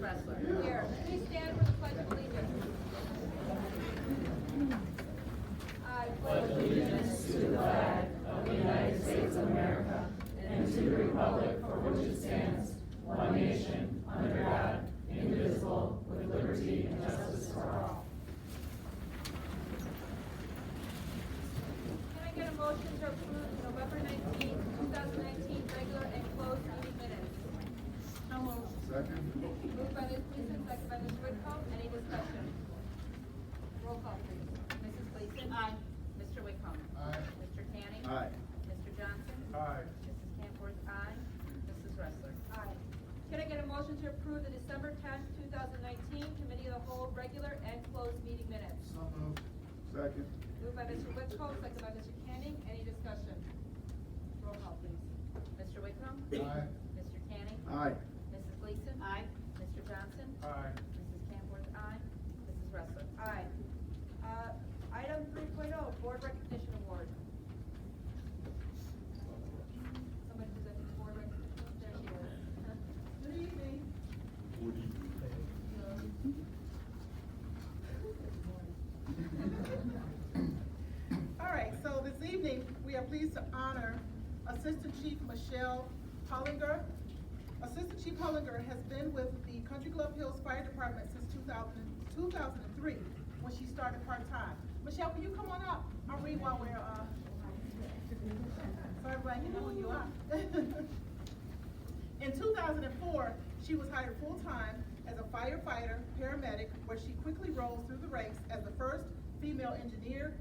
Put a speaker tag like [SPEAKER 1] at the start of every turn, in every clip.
[SPEAKER 1] Ressler.
[SPEAKER 2] Here. Please stand for the Pledge of Allegiance. I pledge
[SPEAKER 3] allegiance to the flag of the United States of America and to the republic for which it stands, one nation, under God, indivisible, with liberty and justice for all.
[SPEAKER 2] Can I get a motion to approve November 19, 2019 regular and closed meeting minutes?
[SPEAKER 4] So moved.
[SPEAKER 5] Second.
[SPEAKER 2] Moved by Ms. Gleason, second by Ms. Whitcomb. Any discussion? Roll call, please. Mrs. Gleason?
[SPEAKER 4] Aye.
[SPEAKER 2] Mr. Whitcomb?
[SPEAKER 5] Aye.
[SPEAKER 2] Mr. Canning?
[SPEAKER 5] Aye.
[SPEAKER 2] Mr. Johnson?
[SPEAKER 5] Aye.
[SPEAKER 2] Mrs. Camworth, aye. Mrs. Ressler? Aye. Can I get a motion to approve the December 10th, 2019 Committee of the Whole regular and closed meeting minutes?
[SPEAKER 5] So moved. Second.
[SPEAKER 2] Moved by Mr. Whitcomb, second by Mr. Canning. Any discussion? Roll call, please. Mr. Whitcomb?
[SPEAKER 5] Aye.
[SPEAKER 2] Mr. Canning?
[SPEAKER 5] Aye.
[SPEAKER 2] Mrs. Gleason?
[SPEAKER 4] Aye.
[SPEAKER 2] Mr. Johnson?
[SPEAKER 5] Aye.
[SPEAKER 2] Mrs. Camworth, aye. Mrs. Ressler? Aye. Item 3.0, Board Recognition Award. Somebody presenting the board recognition? There she is. Good evening.
[SPEAKER 4] All right, so this evening, we are pleased to honor Assistant Chief Michelle Hollinger. Assistant Chief Hollinger has been with the Country Club Hills Fire Department since 2003, when she started part-time. Michelle, can you come on up? I'll read while we're, so everybody can know who you are. In 2004, she was hired full-time as a firefighter, paramedic, where she quickly rose through the ranks as the first female engineer,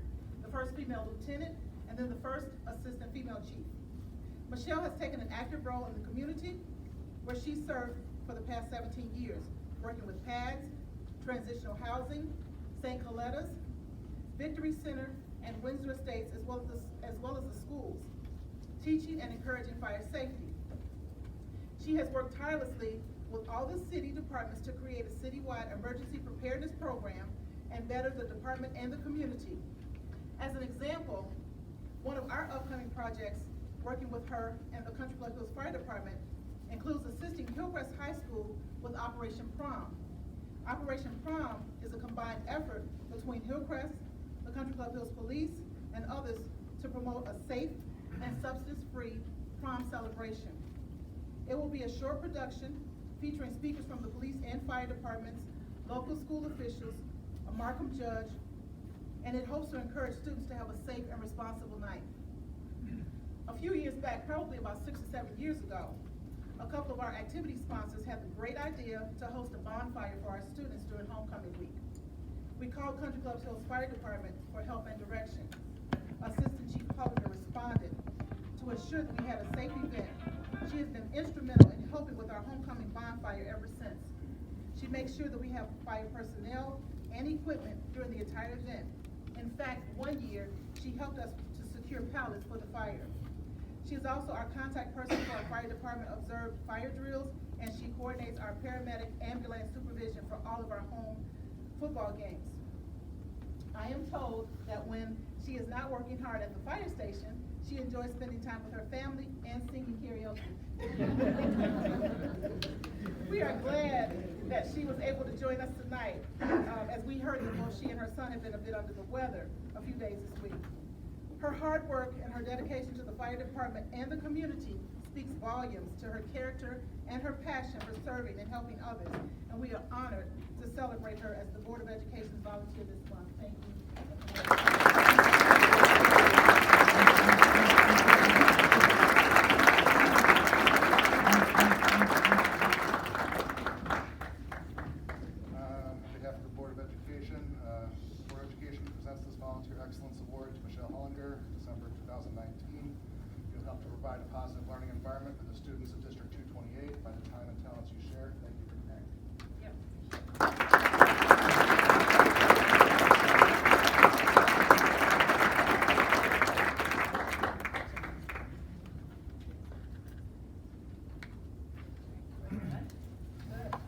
[SPEAKER 4] the first female lieutenant, and then the first assistant female chief. Michelle has taken an active role in the community where she served for the past 17 years, working with PADS, transitional housing, St. Coletta's, Victory Center, and Windsor Estates, as well as the schools, teaching and encouraging fire safety. She has worked tirelessly with all the city departments to create a citywide emergency preparedness program and better the department and the community. As an example, one of our upcoming projects working with her and the Country Club Hills Fire Department includes assisting Hillcrest High School with Operation Prom. Operation Prom is a combined effort between Hillcrest, the Country Club Hills Police, and others to promote a safe and substance-free prom celebration. It will be a short production featuring speakers from the police and fire departments, local school officials, a Markham judge, and it hopes to encourage students to have a safe and responsible night. A few years back, probably about 6 or 7 years ago, a couple of our activity sponsors had the great idea to host a bonfire for our students during homecoming week. We called Country Club Hills Fire Department for help and direction. Assistant Chief Hollinger responded to ensure that we had a safe event. She has been instrumental in helping with our homecoming bonfire ever since. She makes sure that we have fire personnel and equipment during the entire event. In fact, one year, she helped us to secure pallets for the fire. She is also our contact person for our fire department observed fire drills, and she coordinates our paramedic ambulance supervision for all of our home football games. I am told that when she is not working hard at the fire station, she enjoys spending time with her family and singing karaoke. We are glad that she was able to join us tonight. As we heard that both she and her son have been a bit under the weather a few days this week. Her hard work and her dedication to the fire department and the community speaks volumes to her character and her passion for serving and helping others. And we are honored to celebrate her as the Board of Education volunteer this month. Thank you.
[SPEAKER 5] On behalf of the Board of Education, Board of Education presents this Volunteer Excellence Award to Michelle Hollinger, December 2019. You'll help to provide a positive learning environment for the students of District 228 by the time and talents you share. Thank you for your name.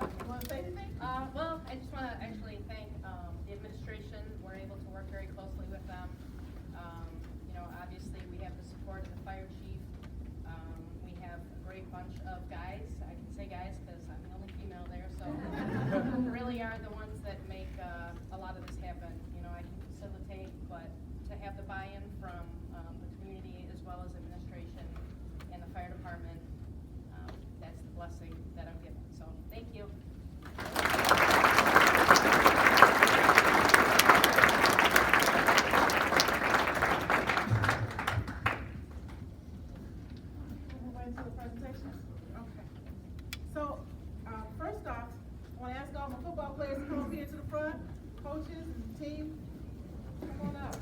[SPEAKER 4] You want to say anything?
[SPEAKER 1] Well, I just want to actually thank the administration. We're able to work very closely with them. You know, obviously we have the support of the fire chief. We have a great bunch of guys. I can say guys because I'm the only female there, so
[SPEAKER 4] here to the front, coaches and team, come on up.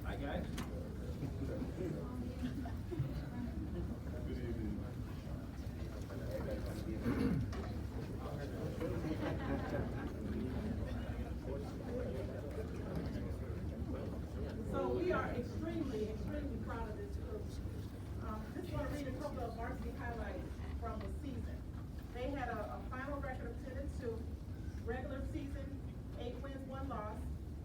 [SPEAKER 6] Hi, guys.
[SPEAKER 4] So we are extremely proud of this group. Just want to read a couple of varsity highlights from the season. They had a final record of 10-2, regular season, 8 wins, 1 loss.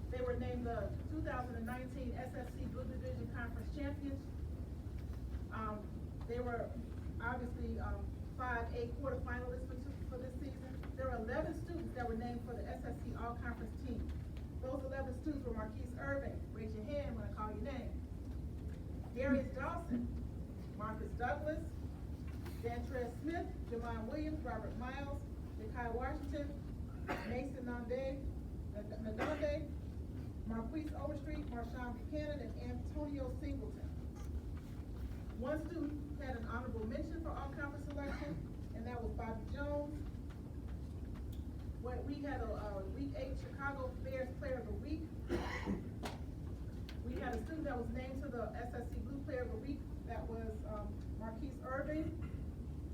[SPEAKER 4] They were named the 2019 SFC Blue Division Conference Champions. They were obviously 5A quarterfinalists for this season. There were 11 students that were named for the SFC All-Conference team. Those 11 students were Marquise Irving, raise your hand when I call your name. Darius Dawson, Marcus Douglas, Dantrez Smith, Jamon Williams, Robert Miles, Nikai Washington, Mason Nadonde, Marquise Overstreet, Marshawn Buchanan, and Antonio Singleton. One student had an honorable mention for all-conference selection, and that was Bobby Jones. We had a Week 8 Chicago Bears Player of the Week. We had a student that was named to the SSC Blue Player of the Week. That was Marquise Irving.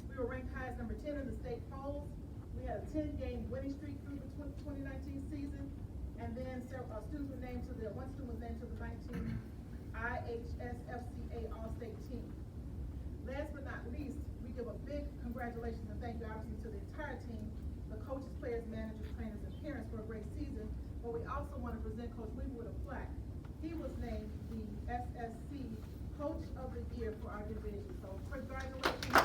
[SPEAKER 4] We were ranked high as number 10 in the state polls. We had a 10-game winning streak through the 2019 season. And then students were named to one student was named to the 19 IHSFCA All-State team. Last but not least, we give a big congratulations and thank you obviously to the entire team, the coaches, players, managers, trainers, and parents for a great season. But we also want to present Coach Weaver with a plaque. He was named the SSC Coach of the Year for our division. So congratulations.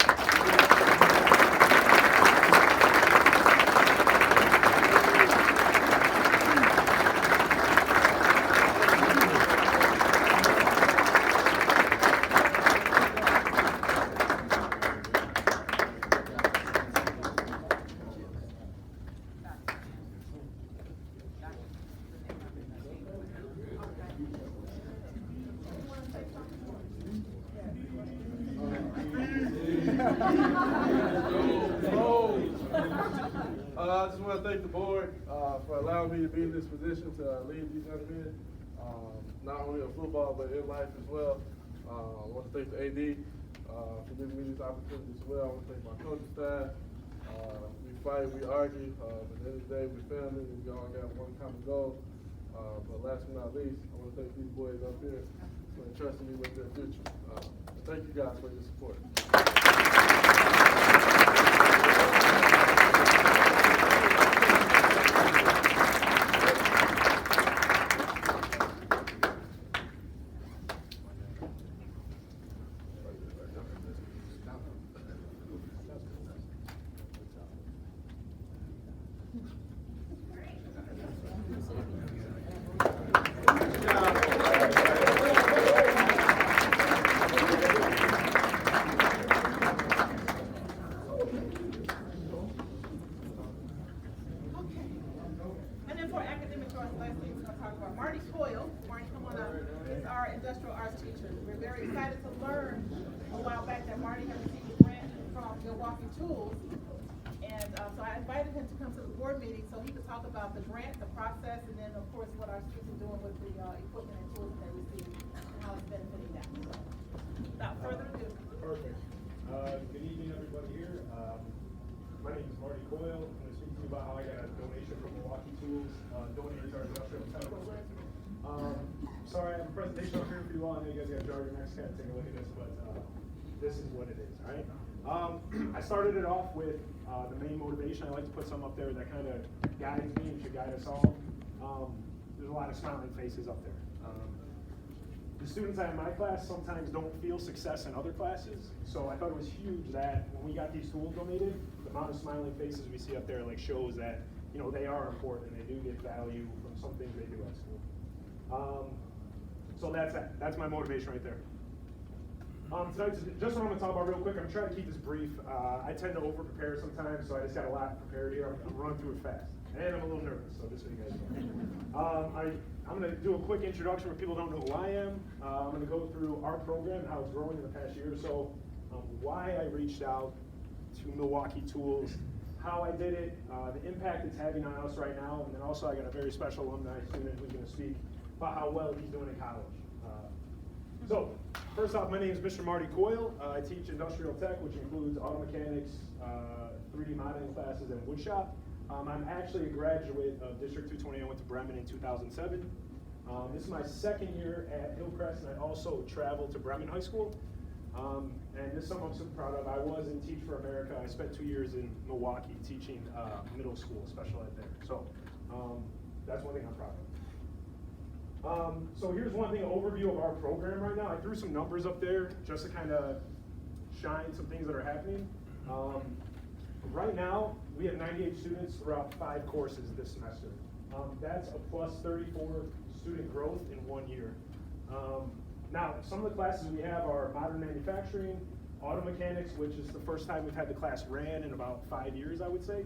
[SPEAKER 7] I just want to thank the board for allowing me to be in this position to lead these young men, not only in football but in life as well. I want to thank the AD for giving me this opportunity as well. I want to thank my coaching staff. We fight, we argue, but at the end of the day, we're family and we all got one common goal. But last but not least, I want to thank these boys up here for entrusting me with their future. Thank you guys for your support.
[SPEAKER 4] And then for academic choice, last thing we're going to talk about, Marty Coyle. Marty, come on up. Is our industrial arts teacher. We're very excited to learn a while back that Marty had received a grant from Milwaukee Tools. And so I invited him to come to the board meeting so he could talk about the grant, the process, and then of course what our students are doing with the equipment and tools that they receive and how it's benefiting them. So without further ado.
[SPEAKER 8] Perfect. Good evening, everybody here. My name is Marty Coyle. I'm going to speak to you about how I got a donation from Milwaukee Tools, donated to our industrial tech program. Sorry, I have a presentation up here for you all. I know you guys got jargon next, kind of take a look at this, but this is what it is, all right? I started it off with the main motivation. I like to put some up there that kind of guides me and should guide us all. There's a lot of smiling faces up there. The students that in my class sometimes don't feel success in other classes, so I thought it was huge that when we got these tools donated, the amount of smiling faces we see up there like shows that, you know, they are important and they do get value from some things they do at school. So that's my motivation right there. Tonight, just what I'm going to talk about real quick, I'm trying to keep this brief. I tend to over-prepare sometimes, so I just got a lot prepared here. I'm running through it fast. And I'm a little nervous, so just so you guys know. I'm going to do a quick introduction for people who don't know who I am. I'm going to go through our program and how it's growing in the past year or so, why I reached out to Milwaukee Tools, how I did it, the impact it's having on us right now, and then also I got a very special alumni student who's going to speak about how well he's doing in college. So, first off, my name is Mr. Marty Coyle. I teach industrial tech, which includes auto mechanics, 3D modeling classes, and woodshop. I'm actually a graduate of District 220. I went to Bremen in 2007. This is my second year at Hillcrest, and I also traveled to Bremen High School. And this is something I'm super proud of. I was in Teach for America. I spent 2 years in Milwaukee teaching middle school, special ed there. So that's one thing I'm proud of. So here's one thing, an overview of our program right now. I threw some numbers up there just to kind of shine some things that are happening. Right now, we have 98 students throughout 5 courses this semester. That's a plus 34 student growth in 1 year. Now, some of the classes we have are modern manufacturing, auto mechanics, which is the first time we've had the class ran in about 5 years, I would say.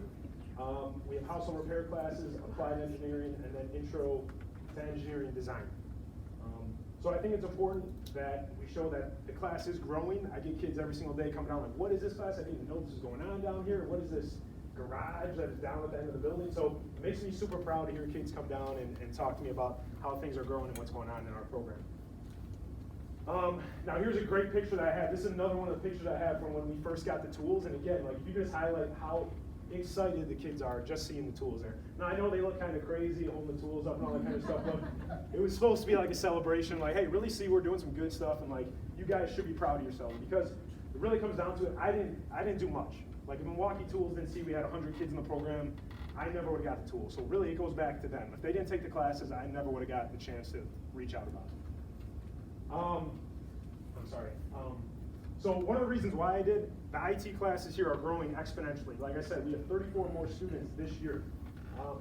[SPEAKER 8] We have household repair classes, applied engineering, and then intro to engineering design. So I think it's important that we show that the class is growing. I get kids every single day coming down like, what is this class? I didn't even know this is going on down here. What is this garage that is down at the end of the building? So it makes me super proud to hear kids come down and talk to me about how things are growing and what's going on in our program. Now here's a great picture that I have. This is another one of the pictures I have from when we first got the tools. And again, like if you just highlight how excited the kids are just seeing the tools there. Now I know they look kind of crazy holding the tools up and all that kind of stuff, but it was supposed to be like a celebration, like, hey, really see we're doing some good stuff, and like you guys should be proud of yourselves, because it really comes down to it. I didn't do much. Like if Milwaukee Tools didn't see we had 100 kids in the program, I never would have got the tools. So really it goes back to them. If they didn't take the classes, I never would have got the chance to reach out about it. I'm sorry. So one of the reasons why I did, the IT classes here are growing exponentially. Like I said, we have 34 more students this year.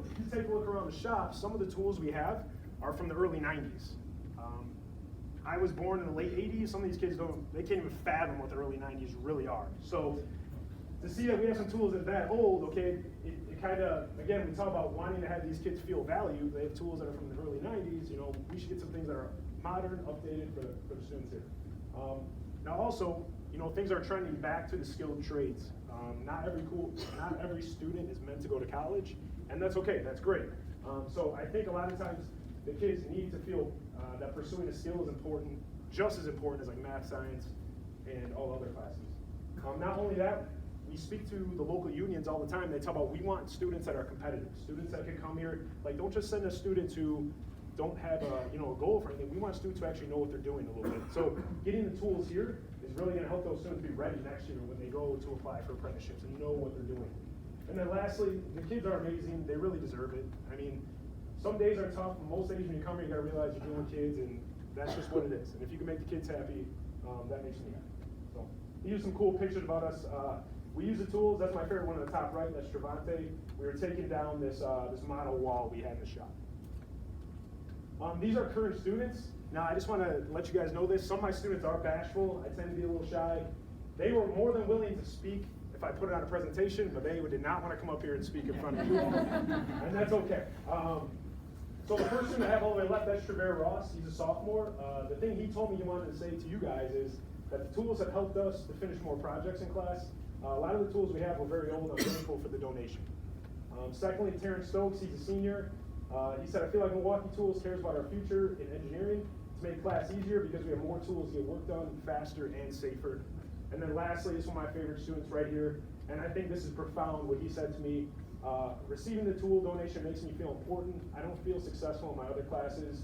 [SPEAKER 8] If you take a look around the shop, some of the tools we have are from the early 90s. I was born in the late 80s. Some of these kids they can't even fathom what the early 90s really are. So to see that we have some tools that old, okay, it kind of, again, we talk about wanting to have these kids feel valued. They have tools that are from the early 90s. You know, we should get some things that are modern, updated for the students here. Now also, you know, things are trending back to the skilled trades. Not every student is meant to go to college, and that's okay, that's great. So I think a lot of times the kids need to feel that pursuing a skill is important, just as important as like math, science, and all other classes. Not only that, we speak to the local unions all the time. They talk about, we want students that are competitive, students that can come here. Like, don't just send us students who don't have a goal for anything. We want students who actually know what they're doing a little bit. So getting the tools here is really going to help those students be ready next year when they go to apply for apprenticeships and know what they're doing. And then lastly, the kids are amazing. They really deserve it. I mean, some days are tough. Most days when you come here, you got to realize you're doing kids, and that's just what it is. And if you can make the kids happy, that makes me happy. So these are some cool pictures about us. We use the tools. That's my favorite one on the top right. That's Stravante. We were taking down this model wall we had in the shop. These are current students. Now, I just want to let you guys know this. Some of my students are bashful. I tend to be a little shy. They were more than willing to speak if I put it on a presentation, but they did not want to come up here and speak in front of you all. And that's okay. So the first student I have all the way left, that's Trevor Ross. He's a sophomore. The thing he told me he wanted to say to you guys is that the tools have helped us to finish more projects in class. A lot of the tools we have were very old. I'm grateful for the donation. Secondly, Terrence Stokes, he's a senior. He said, I feel like Milwaukee Tools cares about our future in engineering to make class easier because we have more tools to get work done faster and safer. And then lastly, this is one of my favorite students right here, and I think this is profound what he said to me. Receiving the tool donation makes me feel important. I don't feel successful in my other classes,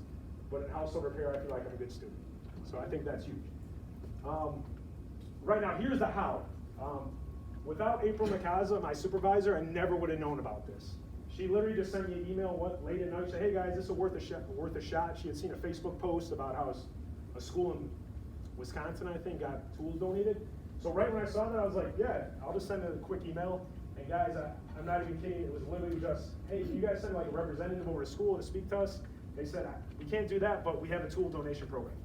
[SPEAKER 8] but in household repair, I feel like I'm a good student. So I think that's huge. Right now, here's the how. Without April Mikaza, my supervisor, I never would have known about this. She literally just sent me an email late at night, said, hey guys, this is worth a shot. She had seen a Facebook post about how a school in Wisconsin, I think, got tools donated. So right when I saw that, I was like, yeah, I'll just send a quick email. And guys, I'm not even kidding, it was literally just, hey, can you guys send like a representative over to school to speak to us? They said, we can't do that, but we have a tool donation program.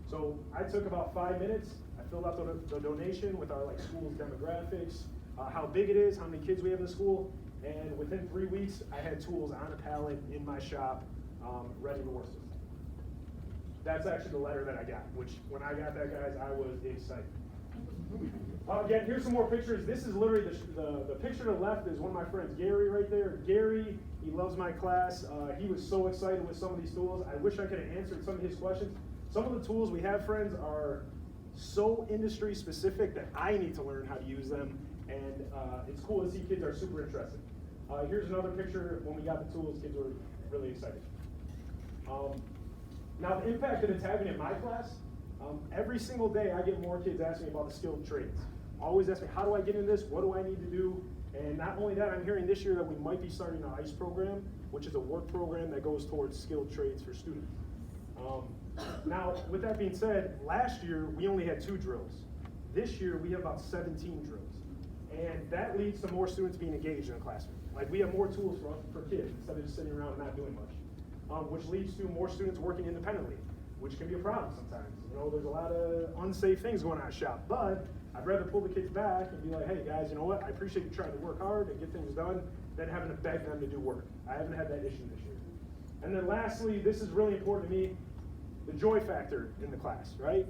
[SPEAKER 8] So I took about 5 minutes. I filled out the donation with our like school's demographics, how big it is, how many kids we have in the school, And within 3 weeks, I had tools on a pallet in my shop, ready to work with. That's actually the letter that I got, which when I got that, guys, I was excited. Again, here's some more pictures. This is literally the picture to the left is one of my friends, Gary, right there. Gary, he loves my class. He was so excited with some of these tools. I wish I could have answered some of his questions. Some of the tools we have, friends, are so industry specific that I need to learn how to use them. And it's cool to see kids are super interested. Here's another picture when we got the tools, kids were really excited. Now the impact that it's having in my class, every single day I get more kids asking me about the skilled trades. Always ask me, how do I get into this? What do I need to do? And not only that, I'm hearing this year that we might be starting an ICE program, which is a work program that goes towards skilled trades for students. Now, with that being said, last year we only had 2 drills. This year we have about 17 drills. And that leads to more students being engaged in the classroom. Like, we have more tools for kids instead of just sitting around and not doing much, which leads to more students working independently, which can be a problem sometimes. You know, there's a lot of unsafe things going on at shop, but I'd rather pull the kids back and be like, hey guys, you know what, I appreciate you trying to work hard and get things done than having to beg them to do work. I haven't had that issue this year. And then lastly, this is really important to me, the joy factor in the class, right?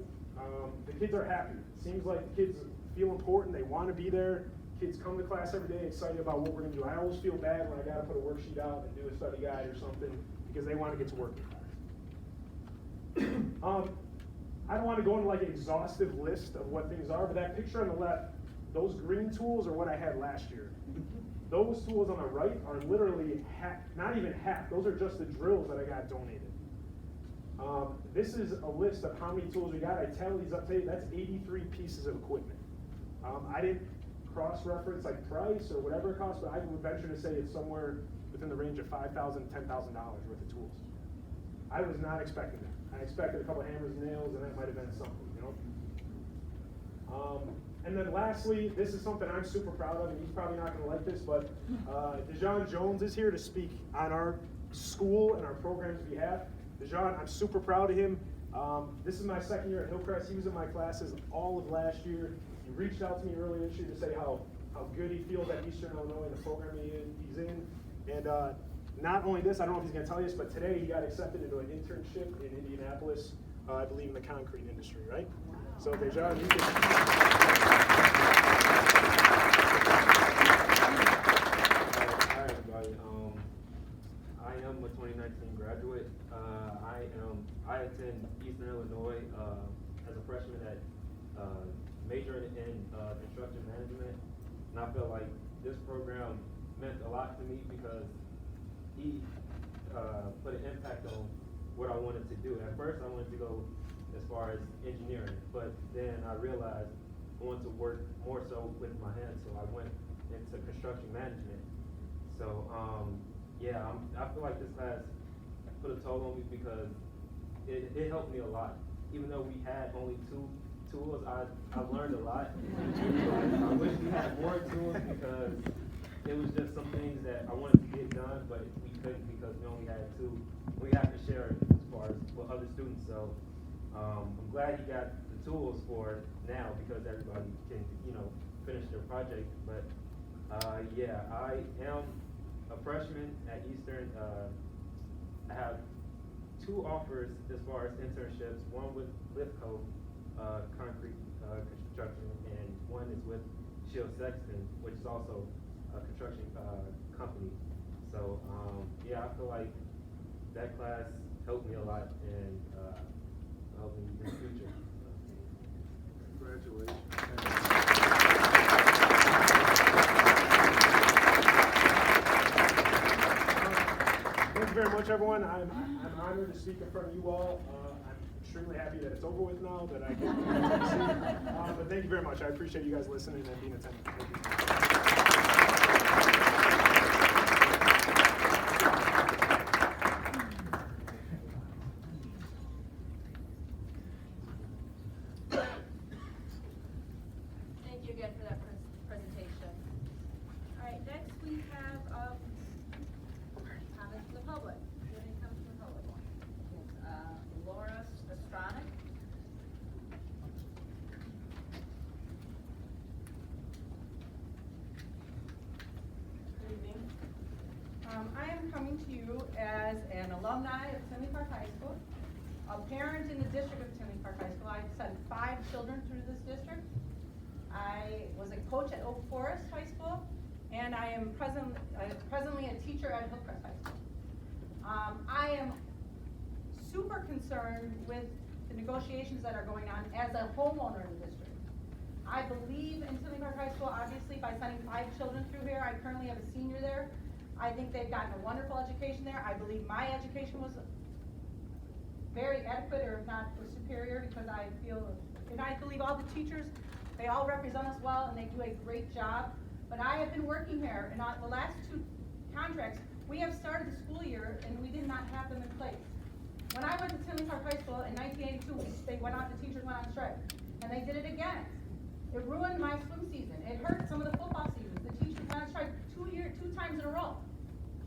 [SPEAKER 8] The kids are happy. It seems like the kids feel important, they want to be there. Kids come to class every day excited about what we're going to do. I always feel bad when I got to put a worksheet out and do a study guide or something because they want to get to work in class. I don't want to go into like an exhaustive list of what things are, but that picture on the left, those green tools are what I had last year. Those tools on the right are literally half, not even half. Those are just the drills that I got donated. This is a list of how many tools we got. I tell these up to date, that's 83 pieces of equipment. I didn't cross-reference like price or whatever it costs, but I would venture to say it's somewhere within the range of $5,000 to $10,000 worth of tools. I was not expecting that. I expected a couple of hammers and nails, and that might have been something, you know? And then lastly, this is something I'm super proud of, and he's probably not gonna like this, but Dejan Jones is here to speak on our school and our program's behalf. Dejan, I'm super proud of him. This is my second year at Hillcrest. He was in my classes all of last year. He reached out to me earlier this year to say how good he feels at Eastern Illinois and the program he's in. And not only this, I don't know if he's gonna tell you this, but today he got accepted into an internship in Indianapolis, I believe in the concrete industry, right? Wow. So Dejan, you can.
[SPEAKER 6] Hi everybody. I am a 2019 graduate. I attend Eastern Illinois as a freshman at majoring in construction management, and I feel like this program meant a lot to me because he put an impact on what I wanted to do. At first, I wanted to go as far as engineering, but then I realized I wanted to work more so with my hands, so I went into construction management. So yeah, I feel like this class put a toll on me because it helped me a lot. Even though we had only 2 tools, I learned a lot. I wish we had more tools because it was just some things that I wanted to get done, but we couldn't because we only had 2. We had to share it as far as with other students. So I'm glad you got the tools for now because everybody can, you know, finish their project. But yeah, I am a freshman at Eastern. I have 2 offers as far as internships. One with Lithco concrete construction, and one is with Shield Sexton, which is also a construction company. So yeah, I feel like that class helped me a lot and helped me in the future.
[SPEAKER 7] Congratulations. Thank you very much, everyone. I'm honored to speak in front of you all. I'm extremely happy that it's over with now, that I get to see. But thank you very much. I appreciate you guys listening and being attentive.
[SPEAKER 2] Thank you again for that presentation. All right, next we have comments from the public. Do you have any comments from the public?
[SPEAKER 1] Laura Estronic.
[SPEAKER 2] I'm coming to you as an alumni of Tinley Park High School, a parent in the district of Tinley Park High School. I've sent 5 children through this district. I was a coach at Oak Forest High School, and I am presently a teacher at Hillcrest High School. I am super concerned with the negotiations that are going on as a homeowner in the district. I believe in Tinley Park High School, obviously, by sending 5 children through here. I currently have a senior there. I think they've gotten a wonderful education there. I believe my education was very adequate, or if not superior, because I feel, and I believe all the teachers, they all represent us well and they do a great job. But I have been working here, and on the last 2 contracts, we have started the school year and we did not have them in place. When I went to Tinley Park High School in 1982, the teachers went on strike, and they did it again. It ruined my swim season. It hurt some of the football seasons. The teachers went on strike 2 times in a row.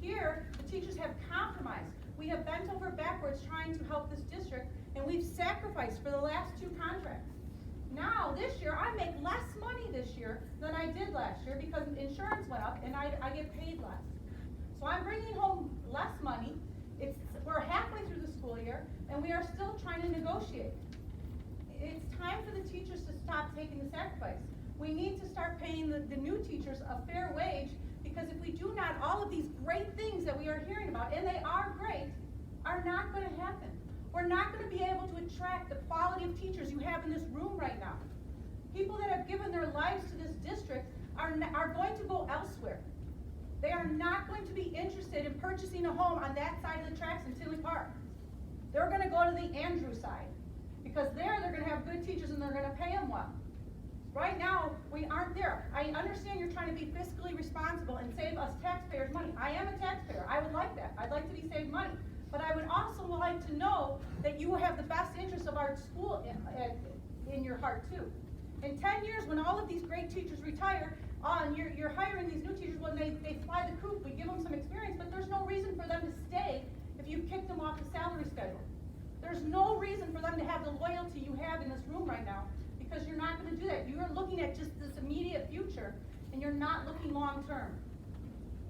[SPEAKER 2] Here, the teachers have compromised. We have bent over backwards trying to help this district, and we've sacrificed for the last 2 contracts. Now, this year, I make less money this year than I did last year because insurance went up and I get paid less. So I'm bringing home less money. We're halfway through the school year, and we are still trying to negotiate. It's time for the teachers to stop taking the sacrifice. We need to start paying the new teachers a fair wage, because if we do not, all of these great things that we are hearing about, and they are great, are not going to happen. We're not going to be able to attract the quality of teachers you have in this room right now. People that have given their lives to this district are going to go elsewhere. They are not going to be interested in purchasing a home on that side of the tracks in Tinley Park. They're going to go to the Andrew side, because they're going to have good teachers and they're going to pay them well. Right now, we aren't there. I understand you're trying to be fiscally responsible and save us taxpayers money. I am a taxpayer. I would like that. I'd like to be saved money. But I would also like to know that you have the best interests of our school in your heart too. In 10 years, when all of these great teachers retire, and you're hiring these new teachers when they fly the coop, we give them some experience, but there's no reason for them to stay if you've kicked them off the salary schedule. There's no reason for them to have the loyalty you have in this room right now, because you're not going to do that. You're looking at just this immediate future, and you're not looking long term.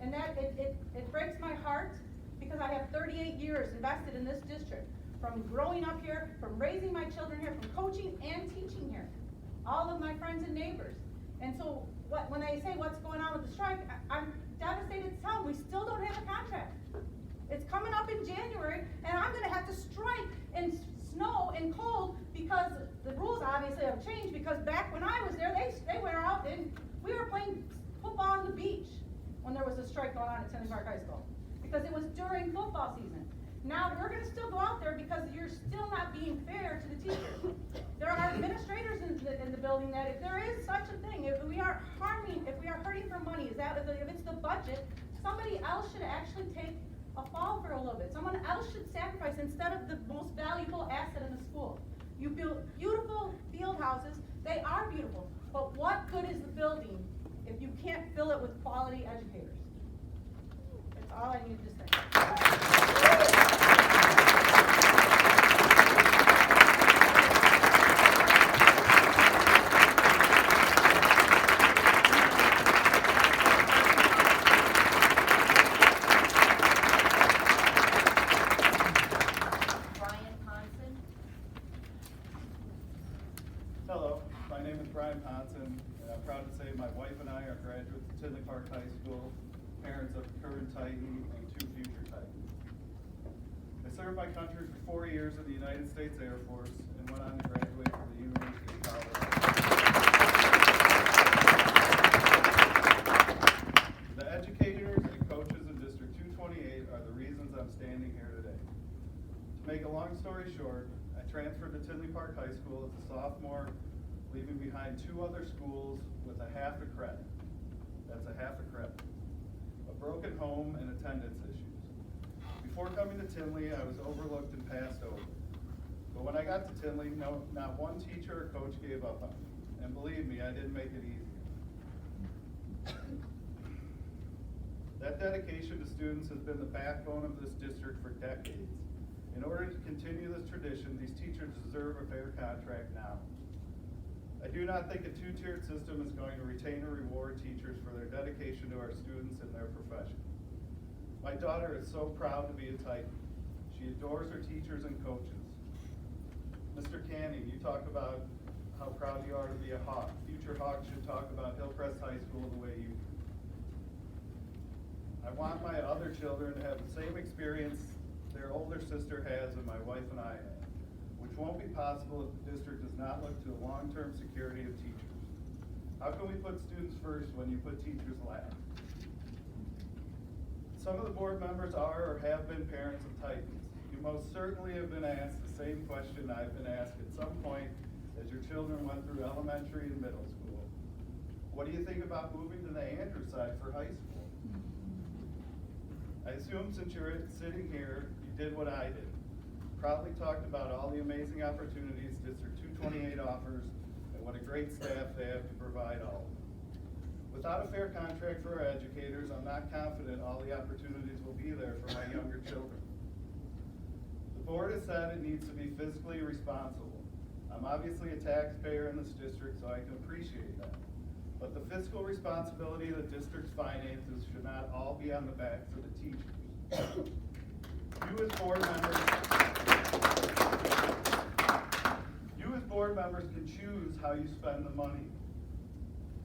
[SPEAKER 2] And that it breaks my heart, because I have 38 years invested in this district, from growing up here, from raising my children here, from coaching and teaching here, all of my friends and neighbors. And so when they say what's going on with the strike, I'm devastated to tell them we still don't have a contract. It's coming up in January, and I'm going to have to strike in snow and cold, because the rules obviously have changed, because back when I was there, they went out and we were playing football on the beach when there was a strike going on at Tinley Park High School, because it was during football season. Now, we're going to still go out there because you're still not being fair to the teachers. There are administrators in the building that if there is such a thing, if we are hurting for money, if it's the budget, somebody else should actually take a fall for a little bit. Someone else should sacrifice instead of the most valuable asset in the school. You build beautiful field houses. They are beautiful. But what good is the building if you can't fill it with quality educators? That's all I need to say.
[SPEAKER 9] Hello, my name is Brian Ponson, and I'm proud to say my wife and I are graduates of Tinley Park High School, parents of current Titan and 2 future Titans. I served my country for 4 years in the United States Air Force and went on to graduate from the University of Colorado. The educators and coaches in District 228 are the reasons I'm standing here today. To make a long story short, I transferred to Tinley Park High School as a sophomore, leaving behind 2 other schools with a half a credit. That's a half a credit. A broken home and attendance issues. Before coming to Tinley, I was overlooked and passed over. But when I got to Tinley, not one teacher or coach gave up on me. And believe me, I didn't make it easy. That dedication to students has been the backbone of this district for decades. In order to continue this tradition, these teachers deserve a fair contract now. I do not think a 2-tiered system is going to retain or reward teachers for their dedication to our students and their profession. My daughter is so proud to be a Titan. She adores her teachers and coaches. Mr. Canning, you talk about how proud you are to be a Hawk. Future Hawks should talk about Hillcrest High School the way you do. I want my other children to have the same experience their older sister has and my wife and I have, which won't be possible if the district does not look to the long-term security of teachers. How can we put students first when you put teachers last? Some of the board members are or have been parents of Titans. You most certainly have been asked the same question I've been asked at some point as your children went through elementary and middle school. What do you think about moving to the Andrew side for high school? I assume since you're sitting here, you did what I did. Proudly talked about all the amazing opportunities District 228 offers and what a great staff they have to provide all of them. Without a fair contract for our educators, I'm not confident all the opportunities will be there for my younger children. The board has said it needs to be fiscally responsible. I'm obviously a taxpayer in this district, so I can appreciate that. But the fiscal responsibility of the district's finances should not all be on the backs of the teachers. You as board members can choose how you spend the money.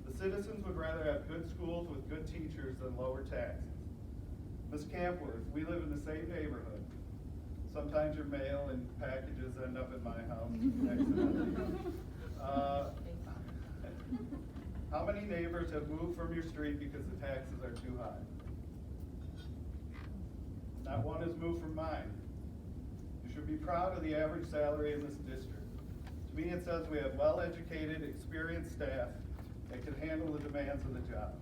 [SPEAKER 9] The citizens would rather have good schools with good teachers than lower taxes. Ms. Campworth, we live in the same neighborhood. Sometimes your mail and packages end up in my house accidentally. How many neighbors have moved from your street because the taxes are too high? Not one has moved from mine. You should be proud of the average salary in this district. To me, it says we have well-educated, experienced staff that can handle the demands of the job.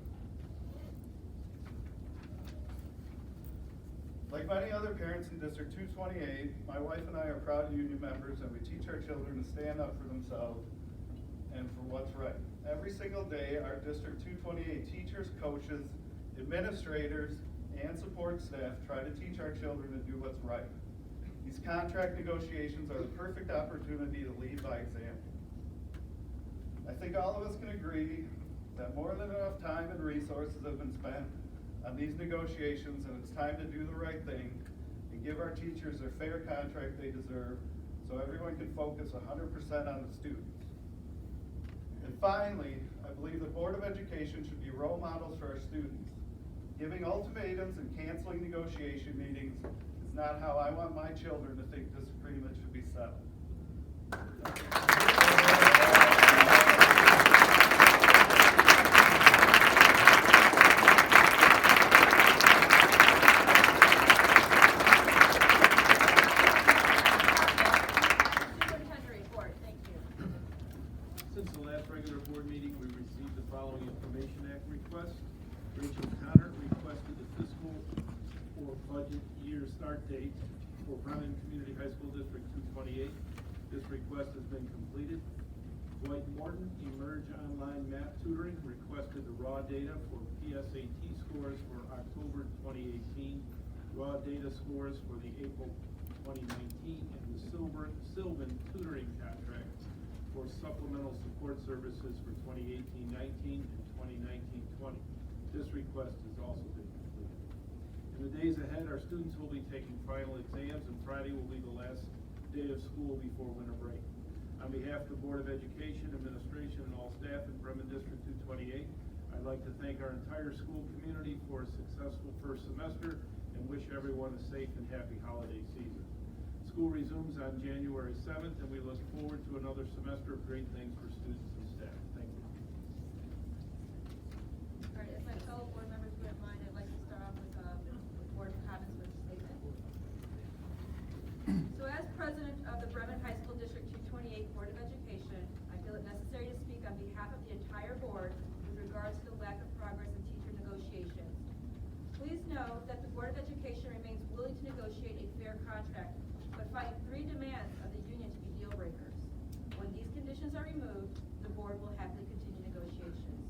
[SPEAKER 9] Like many other parents in District 228, my wife and I are proud union members, and we teach our children to stand up for themselves and for what's right. Every single day, our District 228 teachers, coaches, administrators, and support staff try to teach our children to do what's right. These contract negotiations are the perfect opportunity to lead by example. I think all of us can agree that more than enough time and resources have been spent on these negotiations, and it's time to do the right thing and give our teachers their fair contract they deserve so everyone can focus 100% on the students. And finally, I believe the Board of Education should be role models for our students. Giving ultimatums and canceling negotiation meetings is not how I want my children to think disagreement should be settled.
[SPEAKER 1] Superintendent report, thank you.
[SPEAKER 10] Since the last regular board meeting, we received the following Information Act request. Rachel Connor requested the fiscal or budget year start date for Bremen Community High School District 228. This request has been completed. Dwight Morton, Emerge Online Math Tutoring, requested the raw data for PSAT scores for October 2018, raw data scores for the April 2019, and the Sylvan Tutoring contract for supplemental support services for 2018-19 and 2019-20. This request has also been completed. In the days ahead, our students will be taking final exams, and Friday will be the last day of school before winter break. On behalf of the Board of Education, Administration, and all staff in Bremen District 228, I'd like to thank our entire school community for a successful first semester and wish everyone a safe and happy holiday season. School resumes on January 7th, and we look forward to another semester of great things for students and staff. Thank you.
[SPEAKER 1] All right, if my fellow board members wouldn't mind, I'd like to start off with board comments with a statement. So as president of the Bremen High School District 228 Board of Education, I feel it necessary to speak on behalf of the entire board with regards to the lack of progress in teacher negotiations. Please know that the Board of Education remains willing to negotiate a fair contract, but find 3 demands of the union to be deal breakers. When these conditions are removed, the board will happily continue negotiations.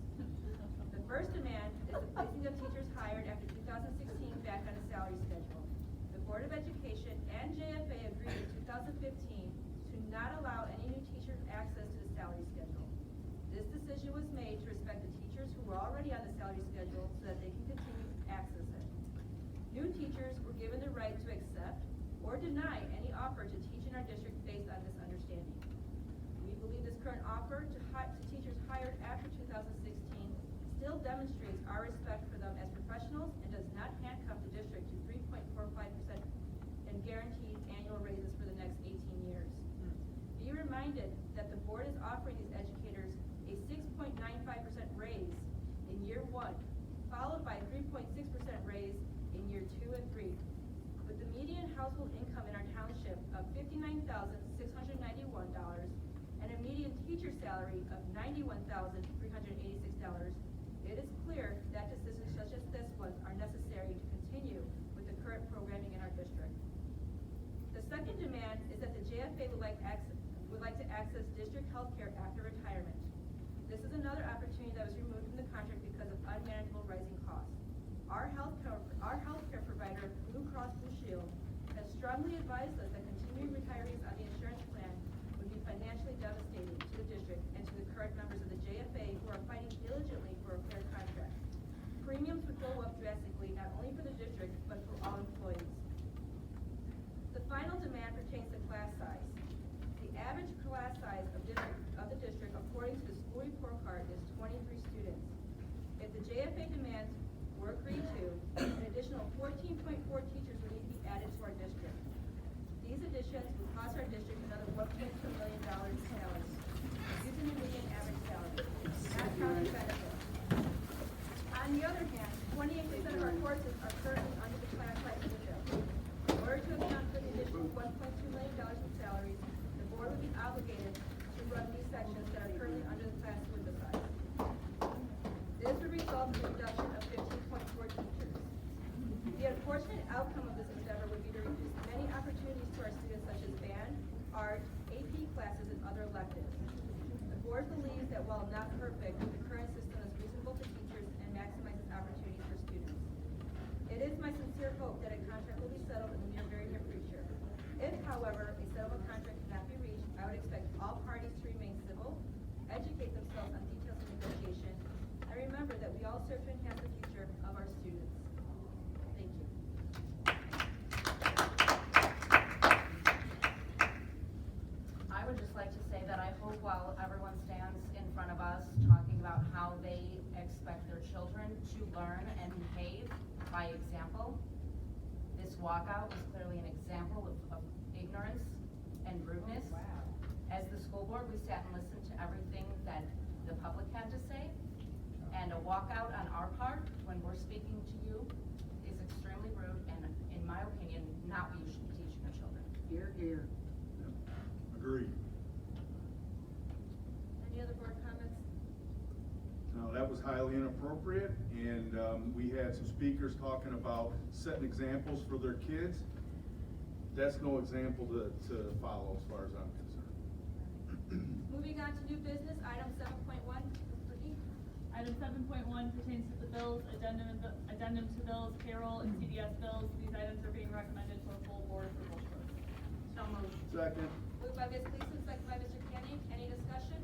[SPEAKER 1] The first demand is the placing of teachers hired after 2016 back on a salary schedule. The Board of Education and JFA agreed in 2015 to not allow any new teachers access to the salary schedule. This decision was made to respect the teachers who were already on the salary schedule so that they can continue to access it. New current offer to teachers hired after 2016 still demonstrates our respect for them as professionals and does not handcuff the district to 3.45% in guaranteed annual raises for the next 18 years. Be reminded that the board is offering these educators a 6.95% raise in year 1, followed by a 3.6% raise in year 2 and 3. With the median household income in our township of $59,691 and a median teacher salary of $91,386, it is clear that decisions such as this one are necessary to continue with the current programming in our district. The second demand is that the JFA would like to access district health care after retirement. This is another opportunity that was removed from the contract because of unmanageable rising costs. Our healthcare provider, Blue Cross Blue Shield, has strongly advised us that continuing retirees on the insurance plan would be financially devastating to the district and to the current members of the JFA who are fighting diligently for a fair contract. Premiums would go up drastically, not only for the district, but for all employees. The final demand pertains to class size. The average class size of the district, according to the school report card, is 23 students. If the JFA demands were agreed to, an additional 14.4 teachers would need to be added to our district. These additions would cost our district another $1.2 million in salaries, using the median average salary, not counting benefits. On the other hand, 28% of our courses are currently under the class size window. In order to account for the additional $1.2 million in salaries, the board would be obligated to run these sections that are currently under the class window size. This would result in a reduction of 15.4 teachers. The unfortunate outcome of this endeavor would be to reduce many opportunities to our students such as band, art, AP classes, and other electives. The board believes that while not perfect, the current system is reasonable to teachers and maximizes opportunities for students. It is my sincere hope that a contract will be settled in the very near future. If, however, a settlement contract cannot be reached, I would expect all parties to remain civil, educate themselves on details of negotiation, and remember that we all serve to enhance the future of our students. Thank you.
[SPEAKER 11] I would just like to say that I hope while everyone stands in front of us talking about how they expect their children to learn and behave by example, this walkout was clearly an example of ignorance and rudeness.
[SPEAKER 2] Oh, wow.
[SPEAKER 11] As the school board, we sat and listened to everything that the public had to say, and a walkout on our part when we're speaking to you is extremely rude and, in my opinion, not what you should be teaching our children.
[SPEAKER 2] Here, here.
[SPEAKER 3] Agreed.
[SPEAKER 1] Any other board comments?
[SPEAKER 3] No, that was highly inappropriate, and we had some speakers talking about setting examples for their kids. That's no example to follow as far as I'm concerned.
[SPEAKER 1] Moving on to new business, item 7.1.
[SPEAKER 12] Item 7.1 pertains to the bills, addendum to bills, payroll, and CDS bills. These items are being recommended for full board approval.
[SPEAKER 11] So moved.
[SPEAKER 3] Second.
[SPEAKER 1] Moved by Ms. Gleason, second by Mr. Canning. Any discussion?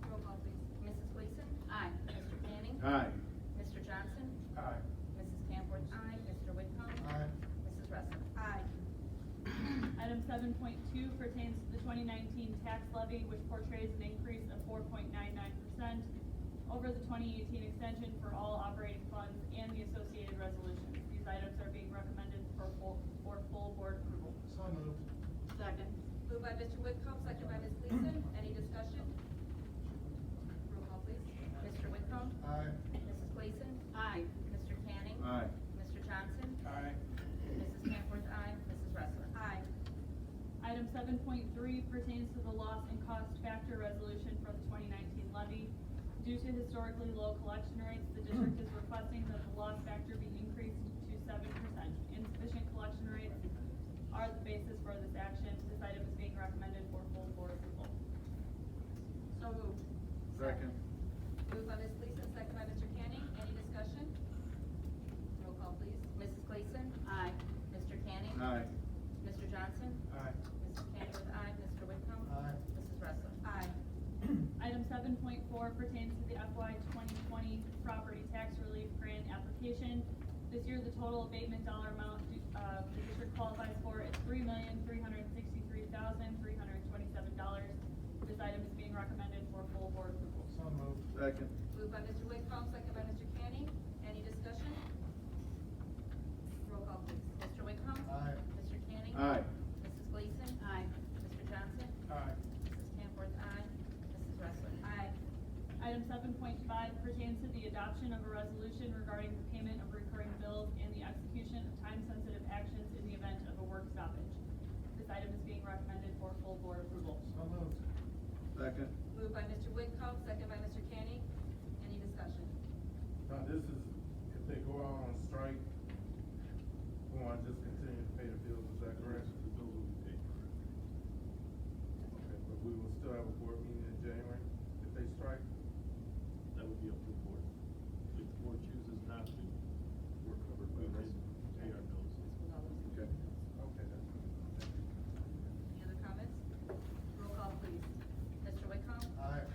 [SPEAKER 1] Roll call, please.
[SPEAKER 11] Mrs. Gleason? Aye. Mr. Canning?
[SPEAKER 3] Aye.
[SPEAKER 11] Mr. Johnson?
[SPEAKER 9] Aye.
[SPEAKER 11] Mrs. Camworth? Aye. Mr. Whitcomb?
[SPEAKER 9] Aye.
[SPEAKER 11] Mrs. Wrestler?
[SPEAKER 1] Aye.
[SPEAKER 12] Item 7.2 pertains to the 2019 tax levy, which portrays an increase of 4.99% over the 2018 extension for all operating funds and the associated resolutions. These items are being recommended for full board approval.
[SPEAKER 9] So moved.
[SPEAKER 11] Second.
[SPEAKER 1] Moved by Mr. Whitcomb, second by Ms. Gleason. Any discussion? Roll call, please.
[SPEAKER 11] Mr. Whitcomb?
[SPEAKER 9] Aye.
[SPEAKER 11] Mrs. Gleason? Aye. Mr. Canning?
[SPEAKER 3] Aye.
[SPEAKER 11] Mr. Johnson?
[SPEAKER 9] Aye.
[SPEAKER 11] Mrs. Camworth? Aye. Mrs. Wrestler?
[SPEAKER 1] Aye.
[SPEAKER 12] Item 7.3 pertains to the loss and cost factor resolution for the 2019 levy. Due to historically low collection rates, the district is requesting that the loss factor be increased to 7%. Insufficient collection rates are the basis for this action. This item is being recommended for full board approval.
[SPEAKER 11] So moved.
[SPEAKER 3] Second.
[SPEAKER 1] Moved by Ms. Gleason, second by Mr. Canning. Any discussion? Roll call, please.
[SPEAKER 11] Mrs. Gleason? Aye. Mr. Canning?
[SPEAKER 3] Aye.
[SPEAKER 11] Mr. Johnson?
[SPEAKER 9] Aye.
[SPEAKER 11] Mrs. Camworth? Aye. Mr. Whitcomb?
[SPEAKER 9] Aye.
[SPEAKER 11] Mrs. Wrestler?
[SPEAKER 1] Aye.
[SPEAKER 12] Item 7.4 pertains to the FY 2020 property tax relief grant application. This year, the total abatement dollar amount the district qualifies for is $3,363,327. recommended for full board approval.
[SPEAKER 10] So moved.
[SPEAKER 7] Second.
[SPEAKER 1] Moved by Mr. Whitcomb, second by Mr. Canning. Any discussion? Roll call, please.
[SPEAKER 11] Mr. Whitcomb?
[SPEAKER 10] Aye.
[SPEAKER 11] Mr. Canning?
[SPEAKER 7] Aye.
[SPEAKER 11] Mrs. Gleason?
[SPEAKER 2] Aye.
[SPEAKER 11] Mr. Johnson?
[SPEAKER 10] Aye.
[SPEAKER 11] Mrs. Camworth, aye. Mrs. Wrestler?
[SPEAKER 1] Aye.
[SPEAKER 12] Item 7.5 pertains to the adoption of a resolution regarding the payment of recurring bills and the execution of time-sensitive actions in the event of a work stoppage. This item is being recommended for full board approval.
[SPEAKER 10] So moved.
[SPEAKER 7] Second.
[SPEAKER 1] Moved by Mr. Whitcomb, second by Mr. Canning. Any discussion?
[SPEAKER 10] Now, this is, if they go out on strike, we want to just continue to pay the bills, is that correct? The bills will be paid. Okay, but we will still have a board meeting in January if they strike?
[SPEAKER 13] That would be up to the board. If the board chooses not to, we're covered by this, pay our bills.
[SPEAKER 7] Okay.
[SPEAKER 10] Okay, that's good.
[SPEAKER 1] Any other comments? Roll call, please.
[SPEAKER 11] Mr. Whitcomb?
[SPEAKER 10] Aye.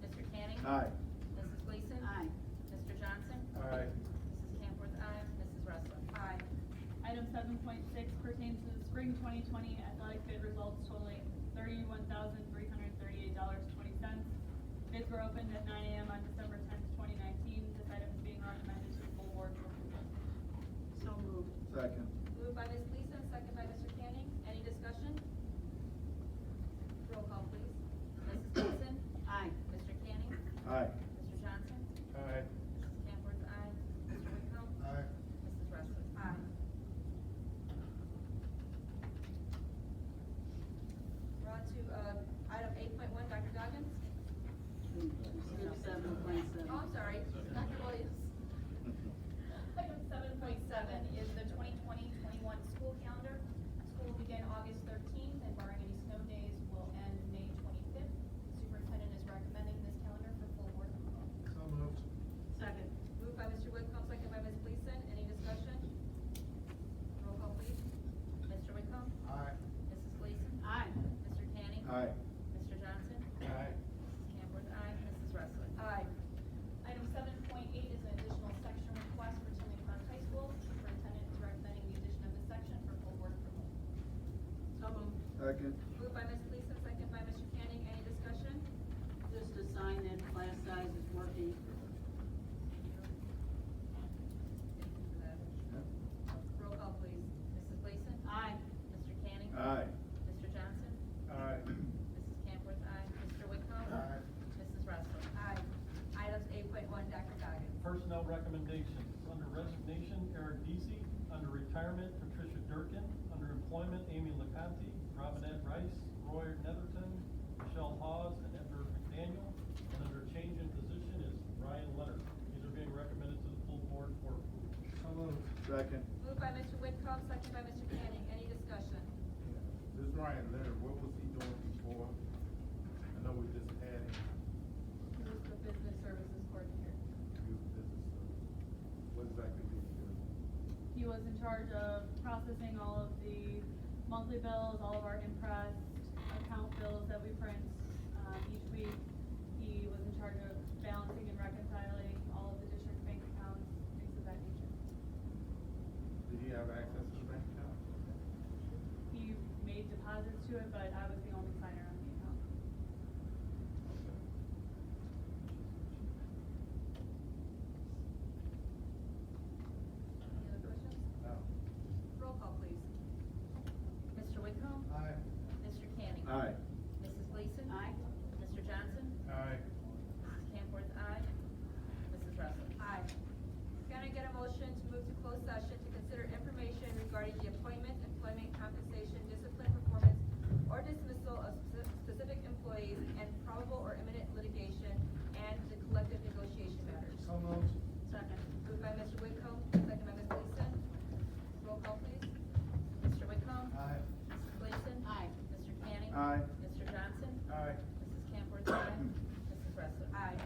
[SPEAKER 11] Mr. Canning?
[SPEAKER 7] Aye.
[SPEAKER 11] Mrs. Gleason?
[SPEAKER 2] Aye.
[SPEAKER 11] Mr. Johnson?
[SPEAKER 10] Aye.
[SPEAKER 11] Mrs. Camworth, aye. Mrs. Wrestler?
[SPEAKER 1] Aye.
[SPEAKER 12] Item 7.6 pertains to the spring 2020 athletic bid results totaling $31,338.20. Bids were opened at 9 a.m. on December 10th, 2019. This item is being recommended to the full board for approval.
[SPEAKER 2] So moved.
[SPEAKER 7] Second.
[SPEAKER 1] Moved by Ms. Gleason, second by Mr. Canning. Any discussion? Roll call, please.
[SPEAKER 11] Mrs. Gleason?
[SPEAKER 2] Aye.
[SPEAKER 11] Mr. Canning?
[SPEAKER 7] Aye.
[SPEAKER 11] Mr. Johnson?
[SPEAKER 10] Aye.
[SPEAKER 11] Mrs. Camworth, aye. Mr. Whitcomb?
[SPEAKER 10] Aye.
[SPEAKER 11] Mrs. Wrestler?
[SPEAKER 1] Aye. We're on to, item 8.1, Dr. Goggins.
[SPEAKER 2] 7.7.
[SPEAKER 1] Oh, I'm sorry, Dr. Williams.
[SPEAKER 14] Item 7.7 is the 2020-21 school calendar. School will begin August 13th and barring any snow days will end May 25th. Superintendent is recommending this calendar for full board approval.
[SPEAKER 10] So moved.
[SPEAKER 2] Second.
[SPEAKER 1] Moved by Mr. Whitcomb, second by Ms. Gleason. Any discussion? Roll call, please.
[SPEAKER 11] Mr. Whitcomb?
[SPEAKER 10] Aye.
[SPEAKER 11] Mrs. Gleason?
[SPEAKER 2] Aye.
[SPEAKER 11] Mr. Canning?
[SPEAKER 7] Aye.
[SPEAKER 11] Mr. Johnson?
[SPEAKER 10] Aye.
[SPEAKER 11] Mrs. Camworth, aye. Mrs. Wrestler?
[SPEAKER 1] Aye.
[SPEAKER 14] Item 7.8 is an additional section request for Tinley Park High School. Superintendent is recommending the addition of this section for full board approval.
[SPEAKER 2] So moved.
[SPEAKER 7] Second.
[SPEAKER 1] Moved by Ms. Gleason, second by Mr. Canning. Any discussion?
[SPEAKER 2] Just a sign that class size is working.
[SPEAKER 1] Roll call, please.
[SPEAKER 11] Mrs. Gleason?
[SPEAKER 2] Aye.
[SPEAKER 11] Mr. Canning?
[SPEAKER 7] Aye.
[SPEAKER 11] Mr. Johnson?
[SPEAKER 10] Aye.
[SPEAKER 11] Mrs. Camworth, aye. Mr. Whitcomb?
[SPEAKER 10] Aye.
[SPEAKER 11] Mrs. Wrestler?
[SPEAKER 1] Aye. Items 8.1, Dr. Goggins.
[SPEAKER 13] Personnel recommendations, under resignation, Eric Deasy, under retirement, Patricia Durkin, under employment, Amy LeConte, Robinette Rice, Roy Netherton, Michelle Hawes, and Edward McDaniel, and under change in position is Ryan Leonard. These are being recommended to the full board for approval.
[SPEAKER 10] So moved.
[SPEAKER 7] Second.
[SPEAKER 1] Moved by Mr. Whitcomb, second by Mr. Canning. Any discussion?
[SPEAKER 10] This Ryan Leonard, what was he doing before? I know we just had him.
[SPEAKER 12] He was the business services coordinator.
[SPEAKER 10] He was a business service. What exactly did he do?
[SPEAKER 12] He was in charge of processing all of the monthly bills, all of our impressed account bills that we print each week. He was in charge of balancing and reconciling all of the district bank accounts, things of that nature.
[SPEAKER 10] Did he have access to the bank account?
[SPEAKER 12] He made deposits to it, but I was the only signer on the account.
[SPEAKER 1] Any other questions?
[SPEAKER 10] No.
[SPEAKER 1] Roll call, please.
[SPEAKER 11] Mr. Whitcomb?
[SPEAKER 10] Aye.
[SPEAKER 11] Mr. Canning?
[SPEAKER 7] Aye.
[SPEAKER 11] Mrs. Gleason?
[SPEAKER 2] Aye.
[SPEAKER 11] Mr. Johnson?
[SPEAKER 10] Aye.
[SPEAKER 11] Mrs. Camworth, aye. Mrs. Wrestler?
[SPEAKER 1] Aye. Can I get a motion to move to closed session to consider information regarding the appointment, employment, compensation, discipline, performance, or dismissal of specific employees and probable or imminent litigation and the collective negotiation matters?
[SPEAKER 10] So moved.
[SPEAKER 2] Second.
[SPEAKER 1] Moved by Mr. Whitcomb, second by Ms. Gleason. Roll call, please.
[SPEAKER 11] Mr. Whitcomb?
[SPEAKER 10] Aye.
[SPEAKER 11] Mrs. Gleason?
[SPEAKER 2] Aye.
[SPEAKER 11] Mr. Canning?
[SPEAKER 7] Aye.
[SPEAKER 11] Mr. Johnson?
[SPEAKER 10] Aye.
[SPEAKER 11] Mrs. Camworth, aye. Mrs. Wrestler?
[SPEAKER 1] Aye.